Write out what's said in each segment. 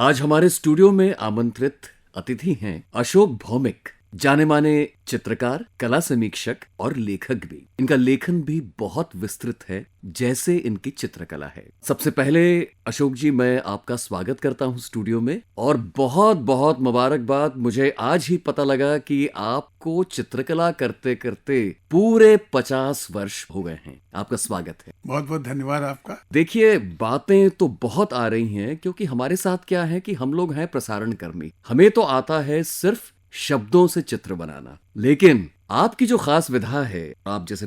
आज हमारे स्टूडियो में आमंत्रित अतिथि हैं अशोक भौमिक, जाने माने चित्रकार, कला समीक्षक और लेखक भी। इनका लेखन भी बहुत विस्तृत है, जैसे इनकी चित्रकला है। सबसे पहले अशोक जी, मैं आपका स्वागत करता हूं स्टूडियो में, और बहुत बहुत मुबारकबाद। मुझे आज ही पता लगा कि आपको चित्रकला करते करते पूरे 50 वर्ष हो गए हैं। आपका स्वागत है। बहुत बहुत धन्यवाद आपका। देखिए, बातें तो बहुत आ रही हैं, क्योंकि हमारे साथ क्या है कि हम लोग हैं प्रसारण कर्मी। हमें तो आता है सिर्फ शब्दों से चित्र बनाना, लेकिन आपकी जो खास विधा है, आप जैसे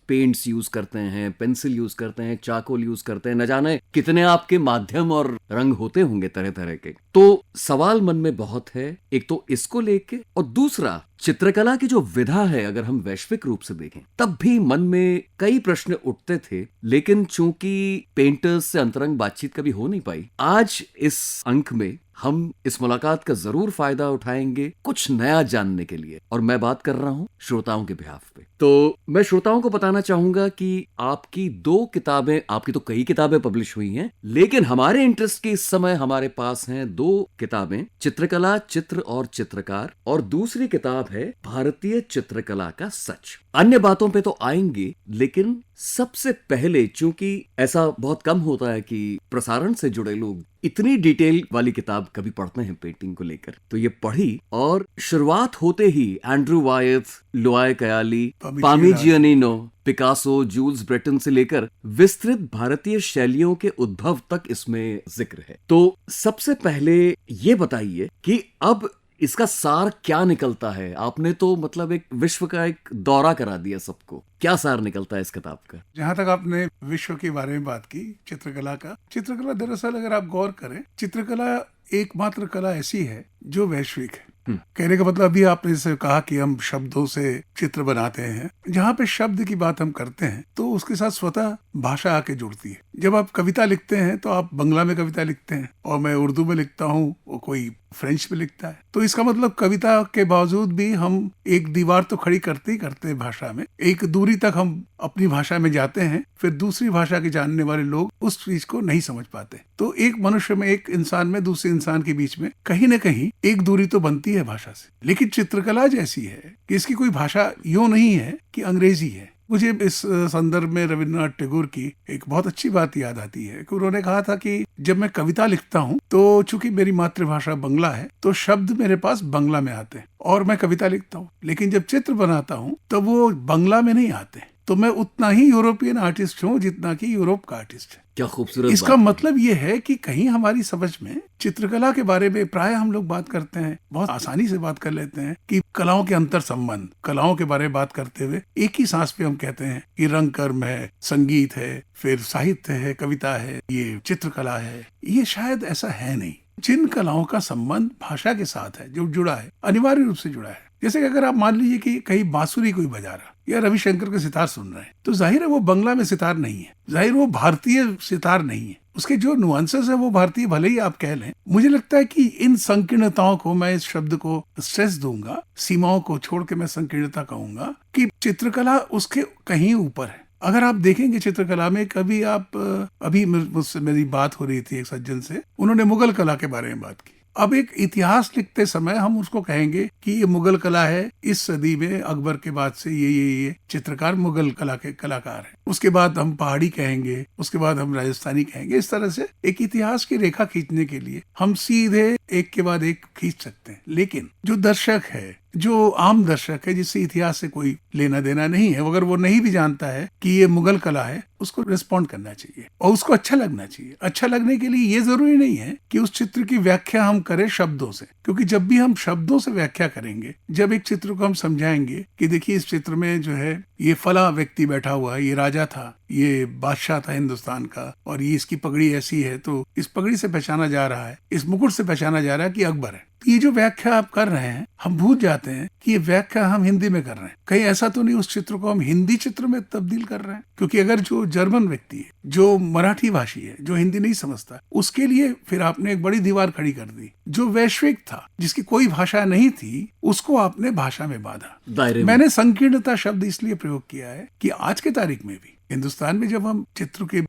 पेंट्स यूज करते हैं, पेंसिल यूज करते हैं, चारकोल यूज करते हैं, न जाने कितने आपके माध्यम और रंग होते होंगे तरह तरह के। तो सवाल मन में बहुत है, एक तो इसको लेके, और दूसरा चित्रकला की जो विधा है, अगर हम वैश्विक रूप से देखें तब भी मन में कई प्रश्न उठते थे, लेकिन चूंकि पेंटर्स से अंतरंग बातचीत कभी हो नहीं पाई, आज इस अंक में हम इस मुलाकात का जरूर फायदा उठाएंगे कुछ नया जानने के लिए। और मैं बात कर रहा हूं श्रोताओं के बिहाफ पे। तो मैं श्रोताओं को बताना चाहूंगा कि आपकी 2 किताबें, आपकी तो कई किताबें पब्लिश हुई हैं, लेकिन हमारे इंटरेस्ट के इस समय हमारे पास हैं 2 किताबें, चित्रकला, चित्र और चित्रकार, और दूसरी किताब है भारतीय चित्रकला का सच। अन्य बातों पे तो आएंगे, लेकिन सबसे पहले, चूंकि ऐसा बहुत कम होता है कि प्रसारण से जुड़े लोग इतनी डिटेल वाली किताब कभी पढ़ते हैं पेंटिंग को लेकर, तो ये पढ़ी, और शुरुआत होते ही एंड्रू वायथ, लुआय कयाली, पामिजियानिनो, पिकासो, जूल्स ब्रेटन से लेकर विस्तृत भारतीय शैलियों के उद्भव तक इसमें जिक्र है। तो सबसे पहले ये बताइए कि अब इसका सार क्या निकलता है। आपने तो मतलब एक विश्व का एक दौरा करा दिया सबको। क्या सार निकलता है इस किताब का? जहाँ तक आपने विश्व के बारे में बात की, चित्रकला दरअसल अगर आप गौर करें, चित्रकला एकमात्र कला ऐसी है जो वैश्विक है। कहने का मतलब, अभी आपने जैसे कहा कि हम शब्दों से चित्र बनाते हैं, जहाँ पे शब्द की बात हम करते हैं तो उसके साथ स्वतः भाषा आके जुड़ती है। जब आप कविता लिखते हैं तो आप बंगला में कविता लिखते हैं, और मैं उर्दू में लिखता हूँ, वो कोई फ्रेंच में लिखता है। तो इसका मतलब कविता के बावजूद भी हम एक दीवार तो खड़ी करते ही करते हैं भाषा में, एक दूरी तक हम अपनी भाषा में जाते हैं, फिर दूसरी भाषा के जानने वाले लोग उस चीज को नहीं समझ पाते। तो एक मनुष्य में, एक इंसान में दूसरे इंसान के बीच में कहीं न कहीं एक दूरी तो बनती है भाषा से। लेकिन चित्रकला जैसी है कि इसकी कोई भाषा यूं नहीं है कि अंग्रेजी है। मुझे इस संदर्भ में रविन्द्रनाथ टैगोर की एक बहुत अच्छी बात याद आती है कि उन्होंने कहा था कि जब मैं कविता लिखता हूँ तो चूंकि मेरी मातृभाषा बंगला है, तो शब्द मेरे पास बंगला में आते हैं और मैं कविता लिखता हूँ। लेकिन जब चित्र बनाता हूँ तो वो बंगला में नहीं आते। तो मैं उतना ही यूरोपियन आर्टिस्ट हूँ जितना कि यूरोप का आर्टिस्ट है। क्या खूबसूरत इसका मतलब ये है कि कहीं हमारी समझ में चित्रकला के बारे में प्राय हम लोग बात करते हैं, बहुत आसानी से बात कर लेते हैं कि कलाओं के अंतर संबंध, कलाओं के बारे में बात करते हुए एक ही सांस पे हम कहते हैं कि रंग कर्म है, संगीत है, फिर साहित्य है, कविता है, ये चित्रकला है। ये शायद ऐसा है नहीं। जिन कलाओं का संबंध भाषा के साथ है, जो जुड़ा है, अनिवार्य रूप से जुड़ा है। जैसे कि अगर आप मान लीजिए कि कहीं बांसुरी कोई बजा रहा या रविशंकर के सितार सुन रहे हैं, तो जाहिर है वो बंगला में सितार नहीं है, जाहिर वो भारतीय सितार नहीं है। उसके जो नुआंसेस है वो भारतीय भले ही आप कह लें। मुझे लगता है कि इन संकीर्णताओं को, मैं इस शब्द को स्ट्रेस दूंगा, सीमाओं को छोड़ के मैं संकीर्णता कहूंगा कि चित्रकला उसके कहीं ऊपर है। अगर आप देखेंगे चित्रकला में, कभी आप, अभी मुझसे मेरी बात हो रही थी एक सज्जन से, उन्होंने मुगल कला के बारे में बात की। अब एक इतिहास लिखते समय हम उसको कहेंगे कि ये मुगल कला है, इस सदी में अकबर के बाद से ये चित्रकार मुगल कला के कलाकार हैं। उसके बाद हम पहाड़ी कहेंगे, उसके बाद हम राजस्थानी कहेंगे। इस तरह से एक इतिहास की रेखा खींचने के लिए हम सीधे एक के बाद एक खींच सकते हैं। लेकिन जो दर्शक है, जो आम दर्शक है, जिससे इतिहास से कोई लेना देना नहीं है, अगर वो नहीं भी जानता है कि ये मुगल कला है, उसको रिस्पॉन्ड करना चाहिए और उसको अच्छा लगना चाहिए। अच्छा लगने के लिए ये जरूरी नहीं है कि उस चित्र की व्याख्या हम करें शब्दों से, क्योंकि जब भी हम शब्दों से व्याख्या करेंगे, जब एक चित्र को हम समझाएंगे कि देखिए इस चित्र में जो है ये फला व्यक्ति बैठा हुआ है, ये राजा था, ये बादशाह था हिंदुस्तान का, और ये इसकी पगड़ी ऐसी है, तो इस पगड़ी से पहचाना जा रहा है, इस मुकुट से पहचाना जा रहा है कि अकबर है। ये जो व्याख्या आप कर रहे हैं, हम भूल जाते हैं कि ये व्याख्या हम हिंदी में कर रहे हैं। कहीं ऐसा तो नहीं उस चित्र को हम हिंदी चित्र में तब्दील कर रहे हैं? क्योंकि अगर जो जर्मन व्यक्ति है, जो मराठी भाषी है, जो हिंदी नहीं समझता, उसके लिए फिर आपने एक बड़ी दीवार खड़ी कर दी। जो वैश्विक था, जिसकी कोई भाषा नहीं थी, उसको आपने भाषा में बांधा। मैंने संकीर्णता शब्द इसलिए प्रयोग किया है कि आज के तारीख में भी हिंदुस्तान में जब हम चित्र के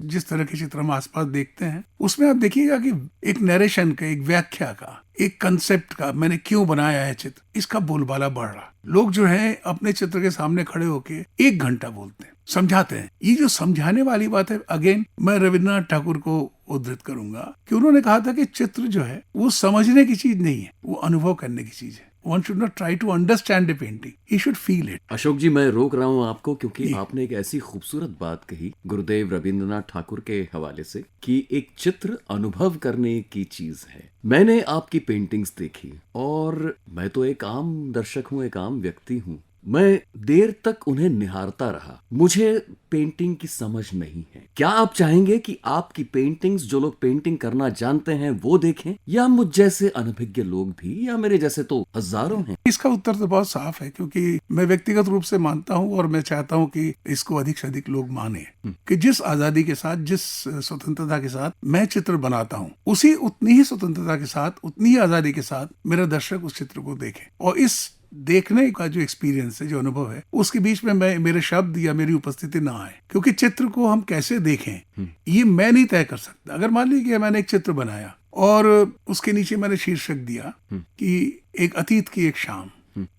जिस तरह के चित्र हम आसपास देखते हैं, उसमें आप देखिएगा कि एक नरेशन का, एक व्याख्या का, एक कंसेप्ट का, मैंने क्यों बनाया है चित्र, इसका बोलबाला बढ़ रहा। लोग जो है अपने चित्र के सामने खड़े होके 1 घंटा बोलते हैं, समझाते हैं। ये जो समझाने वाली बात है, अगेन मैं रविन्द्रनाथ ठाकुर को उद्धृत करूंगा कि उन्होंने कहा था कि चित्र जो है वो समझने की चीज नहीं है, वो अनुभव करने की चीज है। One should not try to understand a painting. He should feel it. Ashok जी, मैं रोक रहा हूँ आपको क्योंकि आपने एक ऐसी खूबसूरत बात कही गुरुदेव रविंद्रनाथ ठाकुर के हवाले से कि एक चित्र अनुभव करने की चीज है। मैंने आपकी पेंटिंग्स देखी और मैं तो एक आम दर्शक हूँ, एक आम व्यक्ति हूँ। मैं देर तक उन्हें निहारता रहा। मुझे पेंटिंग की समझ नहीं है। क्या आप चाहेंगे कि आपकी पेंटिंग्स जो लोग पेंटिंग करना जानते हैं वो देखें, या मुझ जैसे अनभिज्ञ लोग भी, या मेरे जैसे तो हजारों हैं? इसका उत्तर तो बहुत साफ है, क्योंकि मैं व्यक्तिगत रूप से मानता हूँ और मैं चाहता हूँ कि इसको अधिक से अधिक लोग माने कि जिस आजादी के साथ, जिस स्वतंत्रता के साथ मैं चित्र बनाता हूँ, उसी उतनी ही स्वतंत्रता के साथ, उतनी ही आजादी के साथ मेरा दर्शक उस चित्र को देखे। और इस देखने का जो एक्सपीरियंस है, जो अनुभव है, उसके बीच में मेरे शब्द या मेरी उपस्थिति ना आए। क्योंकि चित्र को हम कैसे देखें ये मैं नहीं तय कर सकता। अगर मान लीजिए मैंने एक चित्र बनाया और उसके नीचे मैंने शीर्षक दिया कि एक अतीत की एक शाम,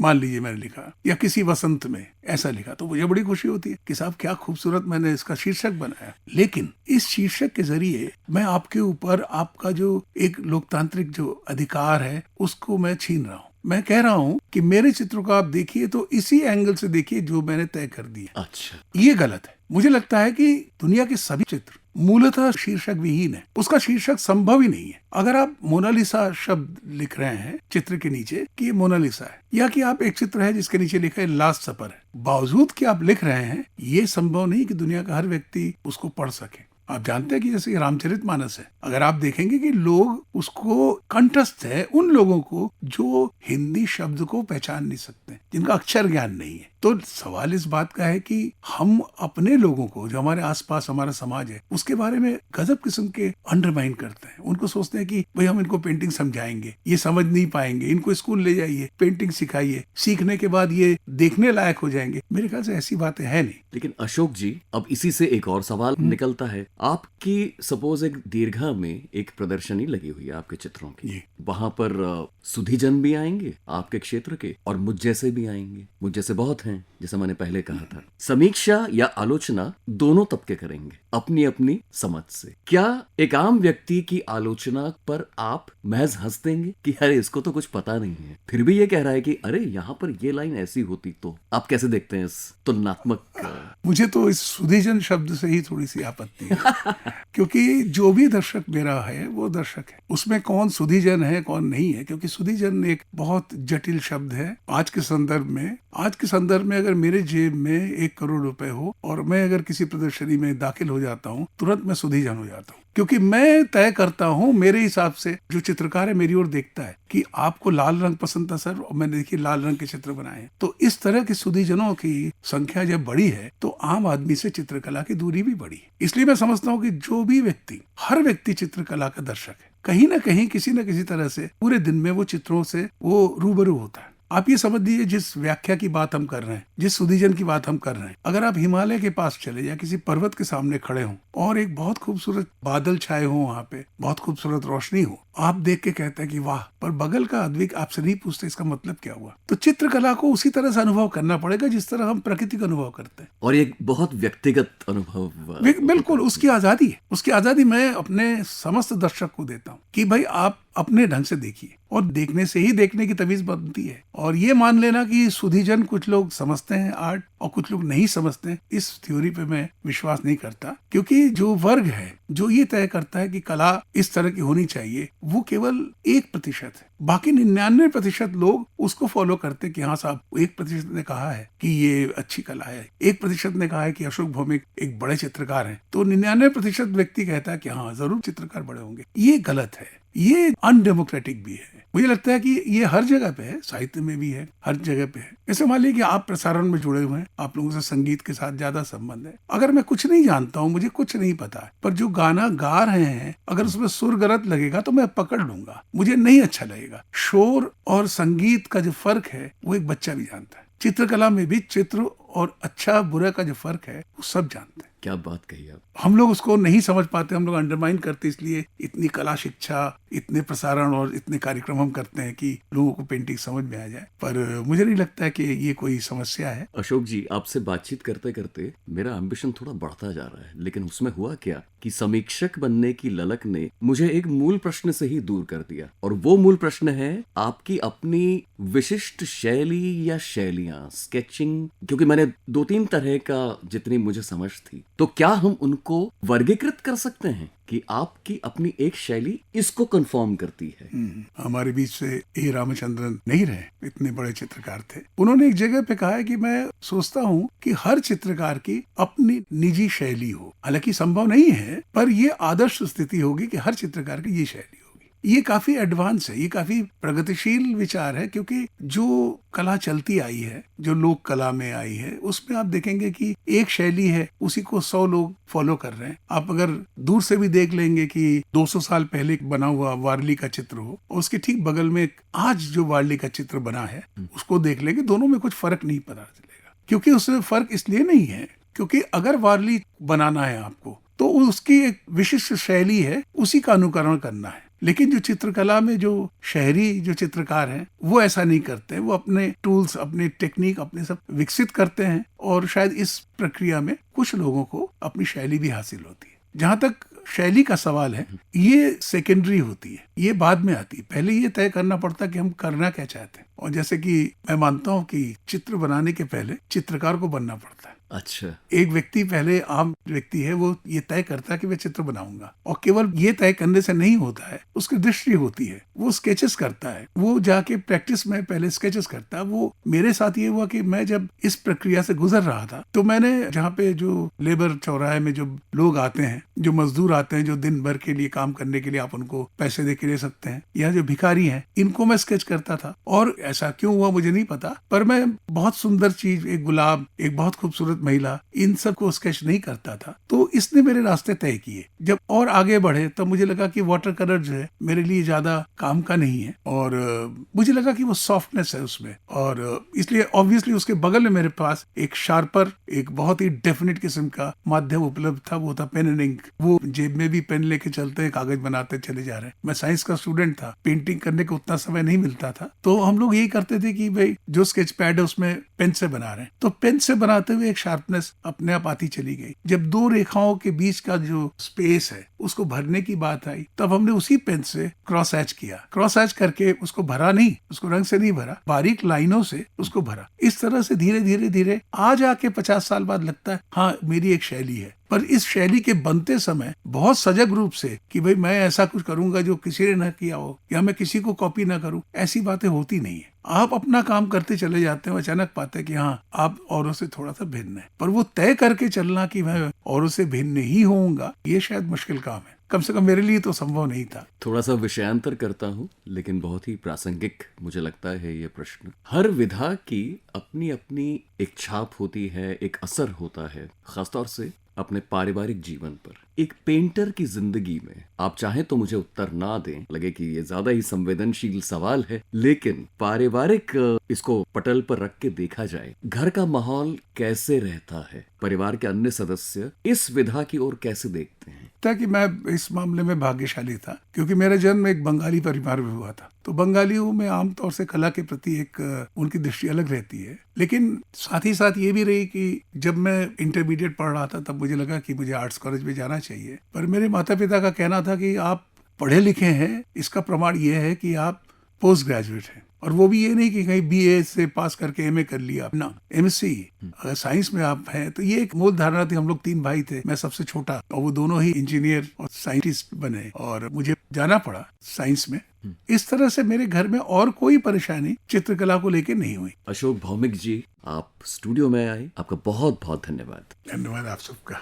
मान लीजिए मैंने लिखा, या किसी वसंत में ऐसा लिखा, तो मुझे बड़ी खुशी होती है कि साहब क्या खूबसूरत मैंने इसका शीर्षक बनाया। लेकिन इस शीर्षक के जरिए मैं आपके ऊपर आपका जो एक लोकतांत्रिक जो अधिकार है उसको मैं छीन रहा हूँ। मैं कह रहा हूँ कि मेरे चित्रों को आप देखिए तो इसी एंगल से देखिए जो मैंने तय कर दिया। अच्छा, ये गलत है। मुझे लगता है कि दुनिया के सभी चित्र मूलतः शीर्षक विहीन है, उसका शीर्षक संभव ही नहीं है। अगर आप मोनालिसा शब्द लिख रहे हैं चित्र के नीचे कि ये मोनालिसा है, या कि आप एक चित्र है जिसके नीचे लिखा है लास्ट सपर है, बावजूद कि आप लिख रहे हैं, ये संभव नहीं कि दुनिया का हर व्यक्ति उसको पढ़ सके। आप जानते हैं कि जैसे रामचरितमानस है, अगर आप देखेंगे कि लोग उसको कंठस्थ है उन लोगों को जो हिंदी शब्द को पहचान नहीं सकते, जिनका अक्षर ज्ञान नहीं है। तो सवाल इस बात का है कि हम अपने लोगों को, जो हमारे आसपास हमारा समाज है, उसके बारे में गजब किस्म के अंडरमाइन करते हैं। उनको सोचते हैं कि भाई हम इनको पेंटिंग समझाएंगे, ये समझ नहीं पाएंगे, इनको स्कूल ले जाइए, पेंटिंग सिखाइए, सीखने के बाद ये देखने लायक हो जाएंगे। मेरे ख्याल से ऐसी बातें है नहीं। लेकिन अशोक जी, अब इसी से एक और सवाल निकलता है। आपकी सपोज एक दीर्घा में एक प्रदर्शनी लगी हुई है आपके चित्रों की, वहां पर सुधीजन भी आएंगे आपके क्षेत्र के, और मुझ जैसे भी आएंगे। मुझ जैसे बहुत हैं, जैसा मैंने पहले कहा था। समीक्षा या आलोचना दोनों तबके करेंगे अपनी अपनी समझ से। क्या एक आम व्यक्ति की आलोचना पर आप महज हंस देंगे कि अरे इसको तो कुछ पता नहीं है, फिर भी ये कह रहा है कि अरे यहाँ पर ये लाइन ऐसी होती तो? आप कैसे देखते हैं इस तुलनात्मक? मुझे तो इस सुधीजन शब्द से ही थोड़ी सी आपत्ति है क्योंकि जो भी दर्शक मेरा है वो दर्शक है, उसमें कौन सुधीजन है कौन नहीं है, क्योंकि सुधीजन एक बहुत जटिल शब्द है। आज के संदर्भ में अगर मेरे जेब में 1 करोड़ रुपए हो और मैं अगर किसी प्रदर्शनी में दाखिल हो जाता हूँ, तुरंत मैं सुधीजन हो जाता हूँ, क्योंकि मैं तय करता हूँ मेरे हिसाब से। जो चित्रकार है मेरी ओर देखता है कि आपको लाल रंग पसंद था सर, और मैंने देखिए लाल रंग के चित्र बनाए हैं। तो इस तरह के सुधीजनों की संख्या जब बड़ी है तो आम आदमी से चित्रकला की दूरी भी बढ़ी है। इसलिए मैं समझता हूँ कि जो भी व्यक्ति, हर व्यक्ति चित्रकला का दर्शक है, कहीं ना कहीं किसी न किसी तरह से पूरे दिन में वो चित्रों से वो रूबरू होता है। आप ये समझ लीजिए, जिस व्याख्या की बात हम कर रहे हैं, जिस सुधीजन की बात हम कर रहे हैं, अगर आप हिमालय के पास चले या किसी पर्वत के सामने खड़े हों और एक बहुत खूबसूरत बादल छाए हो, वहां पे बहुत खूबसूरत रोशनी हो, आप देख के कहते हैं कि वाह, पर बगल का आदमी आपसे नहीं पूछते इसका मतलब क्या हुआ। तो चित्रकला को उसी तरह से अनुभव करना पड़ेगा जिस तरह हम प्रकृति का अनुभव करते हैं, और एक बहुत व्यक्तिगत अनुभव। बिल्कुल, उसकी आजादी है। उसकी आजादी मैं अपने समस्त दर्शक को देता हूँ कि भाई आप अपने ढंग से देखिए, और देखने से ही देखने की तमीज बनती है। और ये मान लेना कि सुधीजन कुछ लोग समझते हैं आर्ट और कुछ लोग नहीं समझते हैं, इस थ्योरी पे मैं विश्वास नहीं करता। क्योंकि जो वर्ग है जो ये तय करता है कि कला इस तरह की होनी चाहिए, वो केवल 1% है। बाकी 99% लोग उसको फॉलो करते कि हाँ साहब, 1% ने कहा है कि ये अच्छी कला है, 1% ने कहा है कि अशोक भौमिक एक बड़े चित्रकार हैं, तो 99% व्यक्ति कहता है कि हाँ जरूर चित्रकार बड़े होंगे। ये गलत है, ये अनडेमोक्रेटिक भी है। मुझे लगता है कि ये हर जगह पे है, साहित्य में भी है, हर जगह पे है। जैसे मान लीजिए कि आप प्रसारण में जुड़े हुए हैं, आप लोगों से संगीत के साथ ज्यादा संबंध है। अगर मैं कुछ नहीं जानता हूँ, मुझे कुछ नहीं पता है, पर जो गाना गा रहे हैं अगर उसमें सुर गलत लगेगा तो मैं पकड़ लूंगा, मुझे नहीं अच्छा लगेगा। शोर और संगीत का जो फर्क है वो एक बच्चा भी जानता है। चित्रकला में भी चित्र और अच्छा बुरा का जो फर्क है वो सब जानते हैं। क्या बात कही आप। हम लोग उसको नहीं समझ पाते, हम लोग अंडरमाइन करते, इसलिए इतनी कला शिक्षा, इतने प्रसारण और इतने कार्यक्रम हम करते हैं कि लोगों को पेंटिंग समझ में आ जाए, पर मुझे नहीं लगता है कि ये कोई समस्या है। अशोक जी, आपसे बातचीत करते करते मेरा एम्बिशन थोड़ा बढ़ता जा रहा है, लेकिन उसमें हुआ क्या कि समीक्षक बनने की ललक ने मुझे एक मूल प्रश्न से ही दूर कर दिया, और वो मूल प्रश्न है आपकी अपनी विशिष्ट शैली या शैलियां, स्केचिंग, क्योंकि मैंने 2-3 तरह का जितनी मुझे समझ थी, तो क्या हम उनको वर्गीकृत कर सकते हैं कि आपकी अपनी एक शैली इसको कन्फर्म करती है? हमारे बीच से ए रामचंद्रन नहीं रहे, इतने बड़े चित्रकार थे। उन्होंने एक जगह पे कहा है कि मैं सोचता हूँ कि हर चित्रकार की अपनी निजी शैली हो। हालांकि संभव नहीं है, पर ये आदर्श स्थिति होगी कि हर चित्रकार की ये शैली होगी। ये काफी एडवांस है, ये काफी प्रगतिशील विचार है, क्योंकि जो कला चलती आई है, जो लोक कला में आई है, उसमें आप देखेंगे कि एक शैली है, उसी को 100 लोग फॉलो कर रहे हैं। आप अगर दूर से भी देख लेंगे कि 200 साल पहले बना हुआ वारली का चित्र हो और उसके ठीक बगल में आज जो वारली का चित्र बना है उसको देख लेंगे, दोनों में कुछ फर्क नहीं पता चलेगा। क्योंकि उसमें फर्क इसलिए नहीं है क्योंकि अगर वारली बनाना है आपको तो उसकी एक विशिष्ट शैली है, उसी का अनुकरण करना है। लेकिन जो चित्रकला में जो शहरी जो चित्रकार हैं वो ऐसा नहीं करते हैं, वो अपने टूल्स, अपने टेक्निक, अपने सब विकसित करते हैं, और शायद इस प्रक्रिया में कुछ लोगों को अपनी शैली भी हासिल होती है। जहाँ तक शैली का सवाल है, ये सेकेंडरी होती है, ये बाद में आती है। पहले ये तय करना पड़ता है कि हम करना क्या चाहते हैं। और जैसे कि मैं मानता हूँ कि चित्र बनाने के पहले चित्रकार को बनना पड़ता है। अच्छा, एक व्यक्ति, पहले आम व्यक्ति है, वो ये तय करता है कि मैं चित्र बनाऊंगा, और केवल ये तय करने से नहीं होता है, उसकी दृष्टि होती है, वो स्केचेस करता है, वो जाके प्रैक्टिस में पहले स्केचेस करता है। वो मेरे साथ ये हुआ कि मैं जब इस प्रक्रिया से गुजर रहा था तो मैंने, जहाँ पे जो लेबर चौराहे में जो लोग आते हैं, जो मजदूर आते हैं, जो दिन भर के लिए काम करने के लिए आप उनको पैसे दे के ले सकते हैं, या जो भिखारी हैं, इनको मैं स्केच करता था। और ऐसा क्यों हुआ मुझे नहीं पता, पर मैं बहुत सुंदर चीज, एक गुलाब, एक बहुत खूबसूरत महिला, इन सब को स्केच नहीं करता था। तो इसने मेरे रास्ते तय किए। जब और आगे बढ़े तब मुझे लगा कि वाटर कलर जो है मेरे लिए ज्यादा काम का नहीं है, और मुझे लगा कि वो सॉफ्टनेस है उसमें, और इसलिए ऑब्वियसली उसके बगल में मेरे पास एक शार्पर, एक बहुत ही डेफिनेट किस्म का माध्यम उपलब्ध था, वो था पेन एंड इंक। वो जेब में भी पेन लेके चलते हैं, कागज बनाते चले जा रहे हैं। मैं साइंस का स्टूडेंट था, पेंटिंग करने को उतना समय नहीं मिलता था, तो हम लोग यही करते थे कि भाई जो स्केच पैड है उसमें पेन से बना रहे हैं, तो पेन से बनाते हुए एक शार्पनेस अपने आप आती चली गई। जब दो रेखाओं के बीच का जो स्पेस है उसको भरने की बात आई, तब हमने उसी पेन से क्रॉस हैच किया। क्रॉस हैच करके उसको भरा नहीं, उसको रंग से नहीं भरा, बारीक लाइनों से उसको भरा। इस तरह से धीरे धीरे धीरे आज आके 50 साल बाद लगता है हाँ मेरी एक शैली है। पर इस शैली के बनते समय बहुत सजग रूप से कि भाई मैं ऐसा कुछ करूंगा जो किसी ने ना किया हो, या मैं किसी को कॉपी ना करूं, ऐसी बातें होती नहीं है। आप अपना काम करते चले जाते हैं, अचानक पाते हैं कि हाँ आप औरों से थोड़ा सा भिन्न है। पर वो तय करके चलना कि मैं औरों से भिन्न ही होऊंगा, ये शायद मुश्किल काम है। कम से कम मेरे लिए तो संभव नहीं था। थोड़ा सा विषयांतर करता हूँ, लेकिन बहुत ही प्रासंगिक मुझे लगता है ये प्रश्न। हर विधा की अपनी अपनी एक छाप होती है, एक असर होता है, खासतौर से अपने पारिवारिक जीवन पर। एक पेंटर की जिंदगी में आप चाहें तो मुझे उत्तर ना दें, लगे कि ये ज्यादा ही संवेदनशील सवाल है, लेकिन पारिवारिक इसको पटल पर रख के देखा जाए, घर का माहौल कैसे रहता है, परिवार के अन्य सदस्य इस विधा की ओर कैसे देखते हैं? कि मैं इस मामले में भाग्यशाली था, क्योंकि मेरा जन्म एक बंगाली परिवार में हुआ था। तो बंगालियों में आमतौर से कला के प्रति एक उनकी दृष्टि अलग रहती है। लेकिन साथ ही साथ ये भी रही कि जब मैं इंटरमीडिएट पढ़ रहा था तब मुझे लगा कि मुझे आर्ट्स कॉलेज में जाना चाहिए। पर मेरे माता पिता का कहना था कि आप पढ़े लिखे हैं, इसका प्रमाण ये है कि आप पोस्ट ग्रेजुएट हैं, और वो भी ये नहीं कि कहीं बीए से पास करके एमए कर लिया ना, एमएससी। अगर साइंस में आप हैं तो ये एक मूल धारणा थी। हम लोग 3 भाई थे, मैं सबसे छोटा, और वो दोनों ही इंजीनियर और साइंटिस्ट बने, और मुझे जाना पड़ा साइंस में। इस तरह से मेरे घर में और कोई परेशानी चित्रकला को लेकर नहीं हुई। अशोक भौमिक जी, आप स्टूडियो में आए, आपका बहुत बहुत धन्यवाद। धन्यवाद आप सबका।